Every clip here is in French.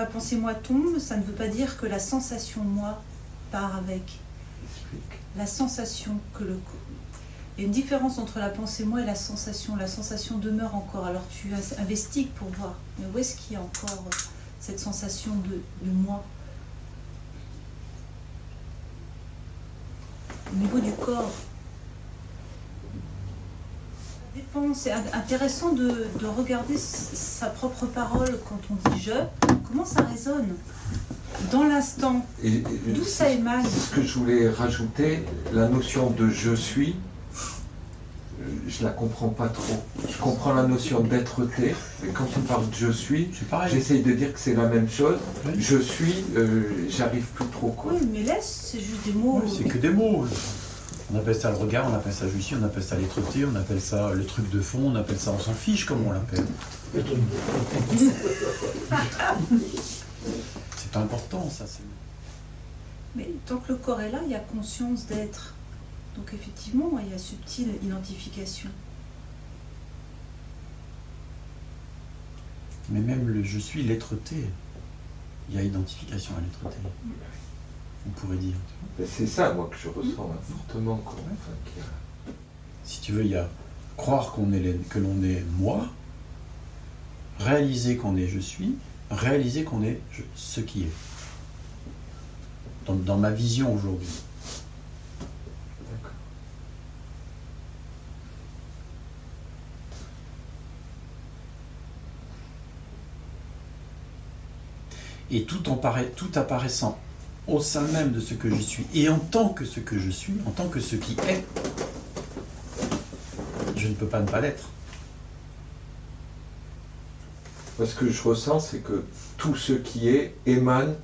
la pensée moi tombe, ça ne veut pas dire que la sensation moi part avec. La sensation que le... Il y a une différence entre la pensée moi et la sensation. La sensation demeure encore. Alors tu investigues pour voir. Mais où est-ce qu'il y a encore cette sensation de moi? Au niveau du corps. Ça dépend. C'est intéressant de regarder sa propre parole quand on dit je. Comment ça résonne dans l'instant? D'où ça émane? C'est ce que je voulais rajouter. La notion de je suis, je la comprends pas trop. Je comprends la notion d'être-té, mais quand tu parles de je suis, j'essaye de dire que c'est la même chose. Oui. Je suis, j'arrive plus trop, quoi. Oui, mais laisse, c'est juste des mots. Oui, c'est que des mots. On appelle ça le regard, on appelle ça je suis, on appelle ça l'être-té, on appelle ça le truc de fond, on appelle ça on s'en fiche, comme on l'appelle. C'est pas important, ça. Mais tant que le corps est là, il y a conscience d'être. Donc effectivement, il y a subtile identification. Mais même le je suis, l'être-té, il y a identification à l'être-té. On pourrait dire. C'est ça, moi, que je ressens fortement. Quoi. Si tu veux, il y a croire que l'on est moi, réaliser qu'on est je suis, réaliser qu'on est ce qui est. Dans ma vision aujourd'hui. Et tout apparaissant au sein même de ce que je suis, et en tant que ce que je suis, en tant que ce qui est, je ne peux pas ne pas l'être. Ce que je ressens, c'est que tout ce qui est émane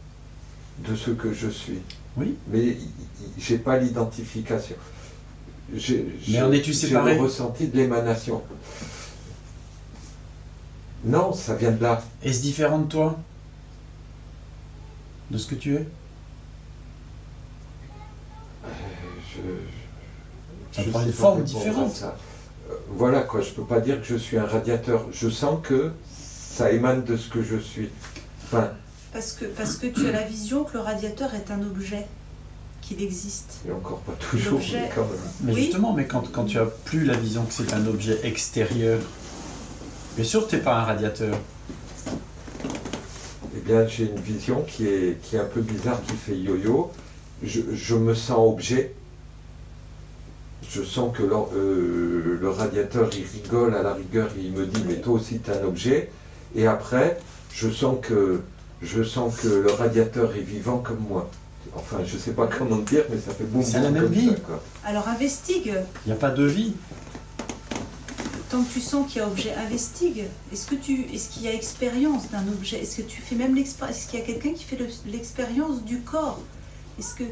de ce que je suis. Oui. Mais j'ai pas l'identification. Mais en es-tu séparé? J'ai le ressenti de l'émanation. Non, ça vient de là. Est-ce différent de toi? De ce que tu es? Ça prend une forme différente. Voilà quoi, je peux pas dire que je suis un radiateur. Je sens que ça émane de ce que je suis. Enfin, parce que tu as la vision que le radiateur est un objet, qu'il existe. Et encore pas toujours, mais quand même. Mais oui. Justement, mais quand tu as plus la vision que c'est un objet extérieur, bien sûr que tu n'es pas un radiateur. Eh bien, j'ai une vision qui est un peu bizarre, qui fait yo-yo. Je me sens objet. Je sens que le radiateur, il rigole, à la rigueur, il me dit, mais toi aussi, tu es un objet. Et après, je sens que le radiateur est vivant comme moi. Enfin, je ne sais pas comment dire, mais ça fait boum. C'est la même vie. Ça, quoi. Alors, investigue. Il n'y a pas de vie. Tant que tu sens qu'il y a objet, investigue. Est-ce qu'il y a expérience d'un objet? Est-ce que tu fais même l'expérience? Est-ce qu'il y a quelqu'un qui fait l'expérience du corps? Est-ce que...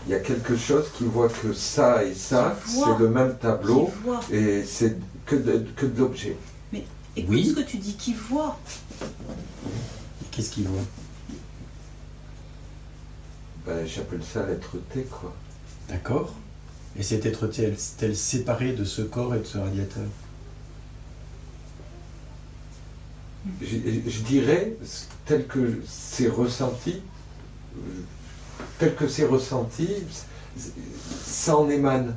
Il y a quelque chose qui voit que ça et ça, c'est le même tableau, et c'est que de l'objet. Mais écoute ce que tu dis, qui voit. Qu'est-ce qu'il voit? Ben, j'appelle ça l'être-té, quoi. D'accord. Et cette être-té, est-elle séparée de ce corps et de ce radiateur? Je dirais, tel que c'est ressenti, ça en émane.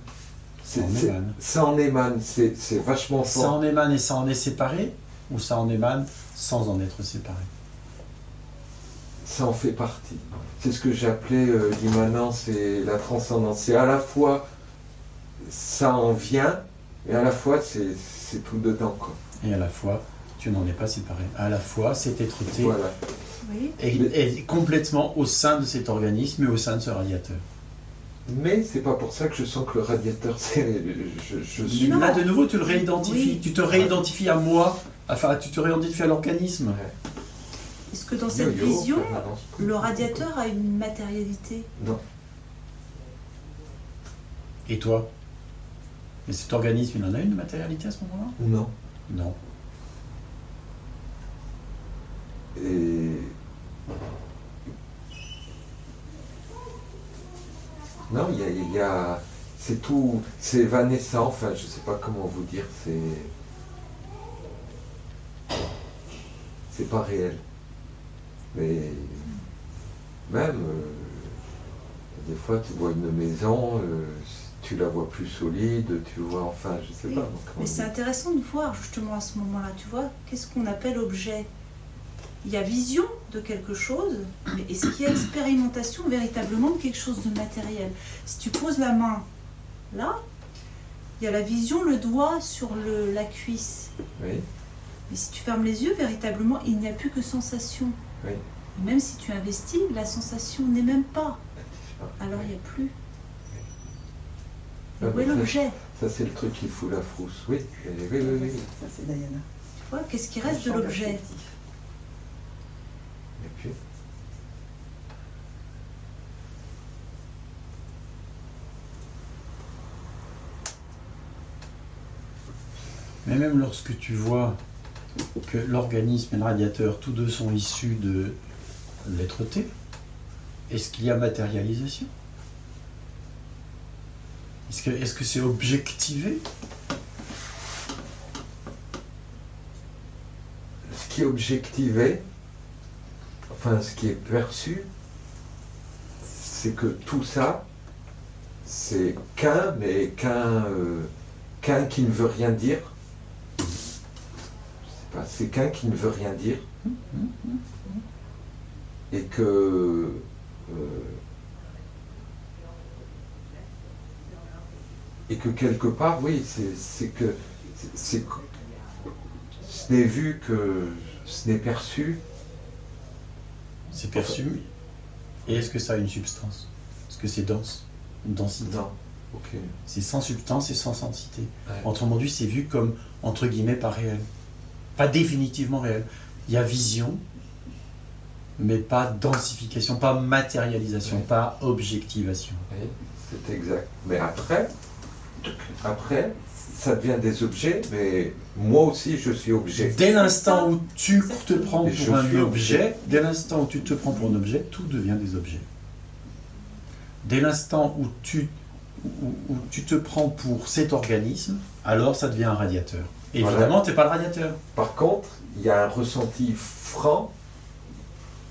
Ça en émane, c'est vachement fort. Ça en émane et ça en est séparé? Ou ça en émane sans en être séparé? Ça en fait partie. C'est ce que j'appelais l'immanence et la transcendance. C'est à la fois, ça en vient, et à la fois, c'est tout dedans, quoi. Et à la fois, tu n'en es pas séparé. À la fois, cet être-té est complètement au sein de cet organisme et au sein de ce radiateur. Mais c'est pas pour ça que je sens que le radiateur, je suis... Là, de nouveau, tu le réidentifies. Oui. Tu te réidentifies à moi, enfin, tu te réidentifies à l'organisme. Ouais. Est-ce que dans cette vision, le radiateur a une matérialité? Non. Et toi? Et cet organisme, il en a une matérialité à ce moment-là? Non. Non. Et... Non, il y a... C'est tout... C'est évanescent, enfin, je sais pas comment vous dire, c'est pas réel. Mais même, des fois, tu vois une maison, tu la vois plus solide, tu vois, enfin, je sais pas. Mais c'est intéressant de voir justement à ce moment-là, tu vois, qu'est-ce qu'on appelle objet. Il y a vision de quelque chose, mais est-ce qu'il y a expérimentation véritablement de quelque chose de matériel? Si tu poses la main là, il y a la vision, le doigt sur la cuisse. Oui. Mais si tu fermes les yeux, véritablement, il n'y a plus que sensation. Oui. Même si tu investis, la sensation n'est même pas. Alors il n'y a plus. Et où est l'objet? Ça, c'est le truc qui fout la frousse. Oui, oui. Ça, c'est Diana. Tu vois, qu'est-ce qui reste de l'objet? Et puis... Mais même lorsque tu vois que l'organisme et le radiateur, tous deux sont issus de l'être T, est-ce qu'il y a matérialisation? Est-ce que c'est objectivé? Ce qui est objectivé, enfin ce qui est perçu, c'est que tout ça, c'est qu'un, mais qu'un qui ne veut rien dire. Je sais pas, c'est qu'un qui ne veut rien dire. Et que quelque part, oui, c'est que ce n'est vu que ce n'est perçu. C'est perçu. Et est-ce que ça a une substance? Est-ce que c'est dense? Une densité? Non. Ok. C'est sans substance et sans densité. Ouais. Autrement dit, c'est vu comme, entre guillemets, pas réel. Pas définitivement réel. Il y a vision, mais pas densification, pas matérialisation, Oui. pas objectivation. Oui, c'est exact. Mais après, ça devient des objets, mais moi aussi je suis objet. Dès l'instant où tu te prends Et pour un je suis objet, dès l'instant où tu te prends pour un objet, tout devient des objets. Dès l'instant où tu te prends pour cet organisme, alors ça devient un radiateur. Évidemment, Voilà. tu n'es pas le radiateur. Par contre, il y a un ressenti franc.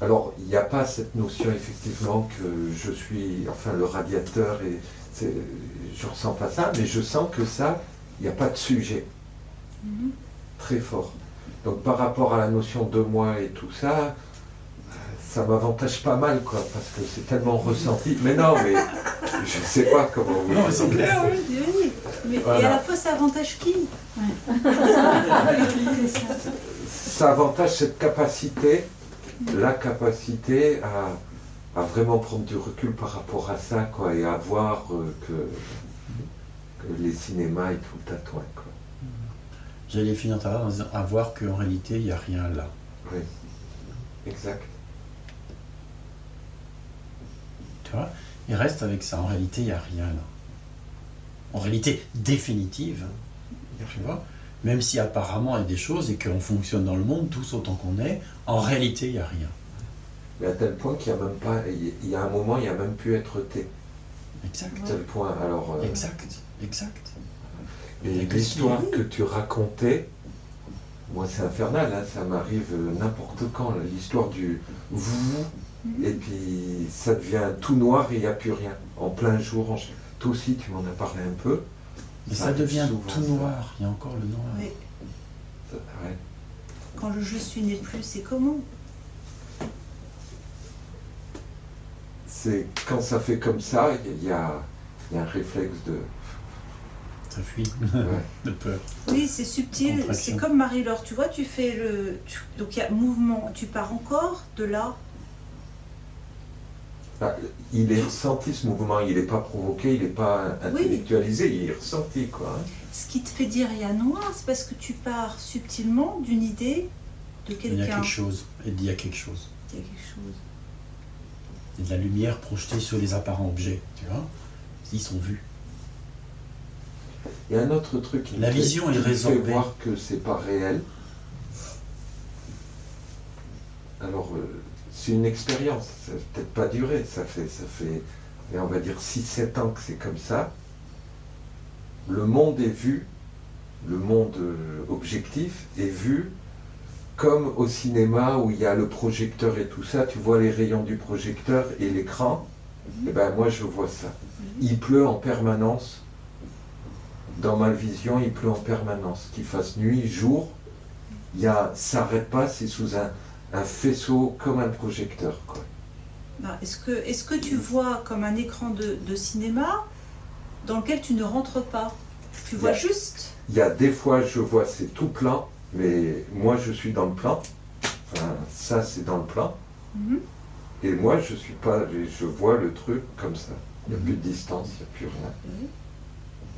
Alors, il n'y a pas cette notion effectivement que je suis, enfin le radiateur, et je ne ressens pas ça, mais je sens que ça, il n'y a pas de sujet. Très fort. Donc par rapport à la notion de moi et tout ça, ça m'avantage pas mal, quoi, parce que c'est tellement ressenti. Mais non, mais je ne sais pas comment vous... Non, mais c'est clair. Oui. Mais, Voilà. Et à la fois, ça avantage qui? Ça avantage cette capacité, la capacité à vraiment prendre du recul par rapport à ça, quoi, et à voir que les cinémas et tout le tatouage, quoi. J'allais finir tout à l'heure en disant à voir qu'en réalité, il n'y a rien là. Oui, exact. Tu vois? Il reste avec ça. En réalité, il n'y a rien là. En réalité définitive, tu vois? Même si apparemment il y a des choses et qu'on fonctionne dans le monde tous autant qu'on est, en réalité, il n'y a rien. Mais à tel point qu'il n'y a même pas, il y a un moment, il n'y a même pu être T. Exact. À tel point, alors... Exact. Et l'histoire que tu racontais, moi c'est infernal, hein, ça m'arrive n'importe quand, là, l'histoire du vous, et puis ça devient tout noir et il n'y a plus rien, en plein jour. Toi aussi tu m'en as parlé un peu. Mais ça devient tout noir, il y a encore le noir. Oui. Ouais. Quand le je suis n'est plus, c'est comment? C'est quand ça fait comme ça, il y a un réflexe de... Ça fuit, de peur. Oui, c'est subtil, c'est comme Marie-Laure, tu vois, tu fais donc il y a mouvement, tu pars encore de là. Ah, il est ressenti ce mouvement, il n'est pas provoqué, il n'est pas intellectualisé, il est ressenti, quoi. Hein. Ce qui te fait dire il y a noir, c'est parce que tu pars subtilement d'une idée de quelqu'un. Il y a quelque chose, et il y a quelque chose. Il y a quelque chose. Il y a de la lumière projetée sur les apparents objets, tu vois. Ils sont vus. Il y a un autre truc qui la vision est résorbée. Fait voir que c'est pas réel. Alors, c'est une expérience, ça n'a peut-être pas duré, ça fait, on va dire 6-7 ans que c'est comme ça. Le monde est vu, le monde objectif est vu comme au cinéma où il y a le projecteur et tout ça, tu vois les rayons du projecteur et l'écran, et ben moi je vois ça. Il pleut en permanence. Dans ma vision, il pleut en permanence. Qu'il fasse nuit, jour, ça n'arrête pas, c'est sous un faisceau comme un projecteur, quoi. Est-ce que tu vois comme un écran de cinéma dans lequel tu ne rentres pas? Tu vois juste? Il y a des fois, je vois, c'est tout plein, mais moi je suis dans le plein. Enfin, ça c'est dans le plein. Et moi je suis pas, je vois le truc comme ça. Il n'y a plus de distance, il n'y a plus rien.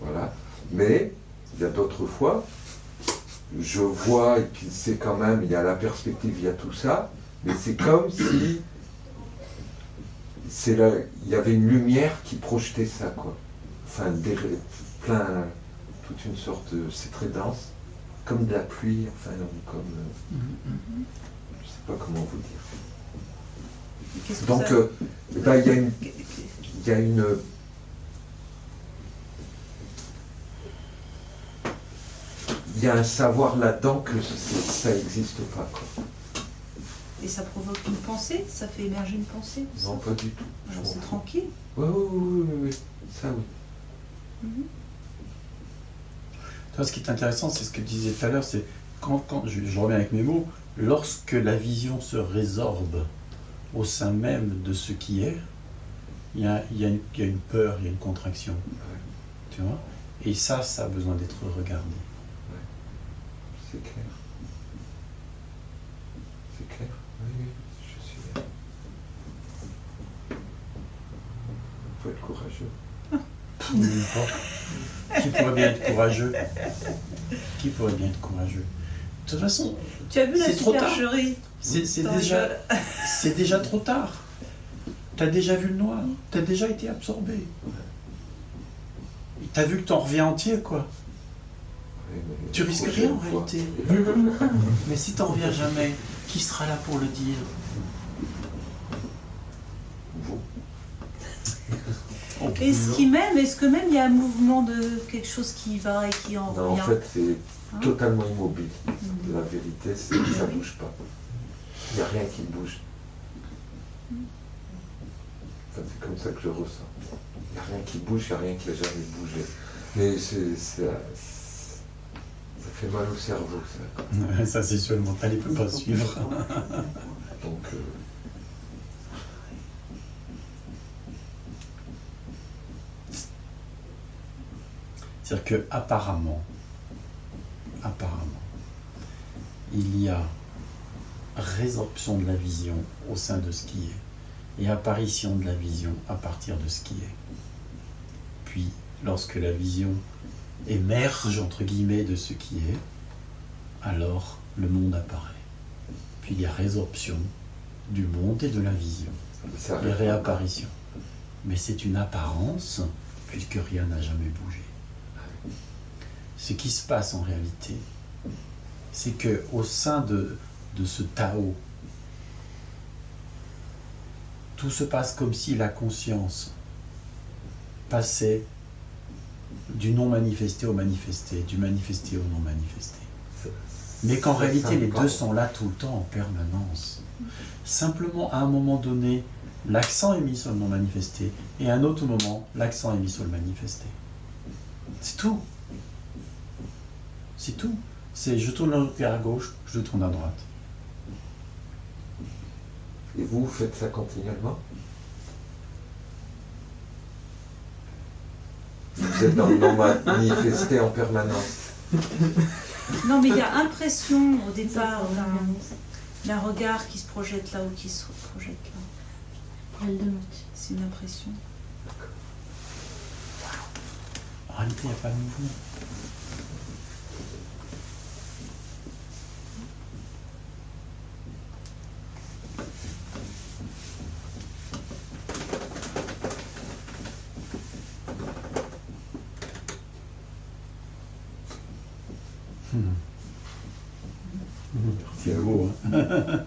Voilà. Mais il y a d'autres fois, je vois, et puis c'est quand même, il y a la perspective, il y a tout ça, mais c'est comme si il y avait une lumière qui projetait ça, quoi. Enfin, toute une sorte c'est très dense, comme de la pluie, enfin, comme, je sais pas comment vous dire. Donc, il y a une il y a un savoir là-dedans que ça n'existe pas, quoi. Et ça provoque une pensée? Ça fait émerger une pensée? Non, pas du tout. Alors c'est tranquille? Oui, ça oui. Toi, ce qui est intéressant, c'est ce que tu disais tout à l'heure, c'est quand je reviens avec mes mots, lorsque la vision se résorbe au sein même de ce qui est, il y a une peur, il y a une contraction. Tu vois? Et ça a besoin d'être regardé. C'est clair. C'est clair. Oui, je suis là. Il faut être courageux. Qui pourrait bien être courageux? Qui pourrait bien être courageux? De toute façon, tu as vu la c'est trop tard. supercherie? C'est déjà trop tard. Tu as déjà vu le noir. Tu as déjà été absorbé. Tu as vu que tu en reviens entier, quoi. Tu risques rien en réalité. Mais si tu n'en reviens jamais, qui sera là pour le dire? Est-ce que même il y a un mouvement de quelque chose qui va et qui en Non, revient? en fait, c'est totalement immobile. La vérité, c'est que ça ne bouge pas. Il n'y a rien qui bouge. Enfin, c'est comme ça que je ressens. Il n'y a rien qui bouge, il n'y a rien qui n'a jamais bougé. Mais ça fait mal au cerveau, ça. Ça, c'est sûr, le mental, il ne peut pas suivre. Donc, c'est-à-dire que apparemment, il y a résorption de la vision au sein de ce qui est et apparition de la vision à partir de ce qui est. Puis, lorsque la vision émerge, entre guillemets, de ce qui est, alors le monde apparaît. Puis il y a résorption du monde et de la vision, et réapparition. Mais c'est une apparence, puisque rien n'a jamais bougé. Ce qui se passe en réalité, c'est qu'au sein de ce Tao, tout se passe comme si la conscience passait du non manifesté au manifesté, du manifesté au non manifesté. Mais qu'en réalité, les deux sont là tout le temps, en permanence. Simplement, à un moment donné, l'accent est mis sur le non manifesté, et à un autre moment, l'accent est mis sur le manifesté. C'est tout. C'est tout. C'est je tourne le regard à gauche, je tourne à droite. Et vous faites ça continuellement? Vous êtes dans le non manifesté en permanence. Non, mais il y a impression au départ d'un regard qui se projette là ou qui se projette là. C'est une impression. En réalité, il n'y a pas de mouvement. C'est beau, hein?